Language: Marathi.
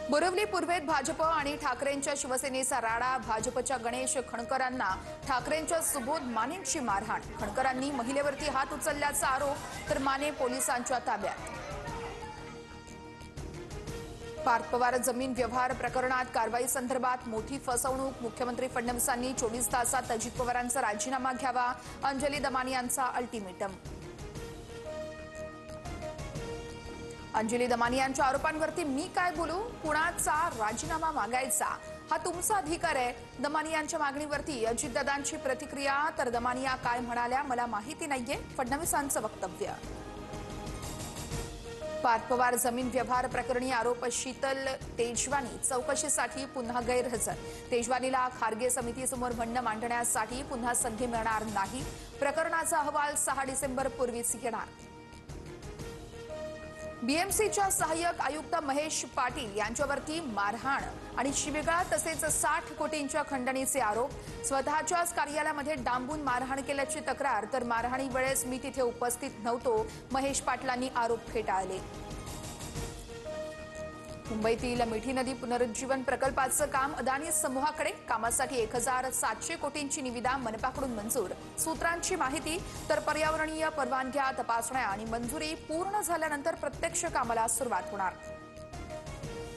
बोरिवली पूर्वेत भाजप आणि ठाकरेंच्या शिवसेनेचा राडा। भाजपच्या गणेश खणकरांना ठाकरेंच्या सुबोध मानेंची मारहाण। खणकरांनी महिलेवरती हात उचलल्याचा आरोप, तर माने पोलिसांच्या ताब्यात। पार्थ पवार जमीन व्यवहार प्रकरणात कारवाई संदर्भात मोठी फसवणूक। मुख्यमंत्री फडणवीसांनी 24 तासात अजित पवारांचा राजीनामा घ्यावा। अंजली दमानी यांचा अल्टिमेटम। अंजली दमानी यांच्या आरोपांवरती मी काय बोलू, कुणाचा राजीनामा मागायचा हा तुमचा अधिकार आहे। दमानी यांच्या मागणीवरती अजितदादांची प्रतिक्रिया, तर दमानी या काय म्हणाल्या मला माहिती नाहीये, फडणवीसांचं वक्तव्य। पार्थ पवार जमीन व्यवहार प्रकरणी आरोप, शीतल तेजवानी चौकशीसाठी पुन्हा गैरहजर। तेजवानीला खारगे समितीसमोर म्हणणं मांडण्यासाठी पुन्हा संधी मिळणार नाही। प्रकरणाचा अहवाल 6 डिसेंबर पूर्वीच येणार। बीएमसीच्या सहाय्यक आयुक्त महेश पाटील यांच्यावरती मारहाण आणि शिवीगाळ तसेच 60 कोटींच्या खंडणीचे आरोप। स्वतःच्याच कार्यालयामध्ये डांबून मारहाण केल्याची तक्रार, तर मारहाणी वेळेस मी तिथे उपस्थित नव्हतो, महेश पाटलांनी आरोप फेटाळले। मुंबईतील मिठी नदी पुनरुज्जीवन प्रकल्पाचं काम अदानी समूहाकडे, कामासाठी 1700 कोटींची निविदा मनपाकडून मंजूर। सूत्रांची माहिती, तर पर्यावरणीय परवानग्या, तपासण्या आणि मंजुरी पूर्ण झाल्यानंतर प्रत्यक्ष कामाला सुरुवात होणार।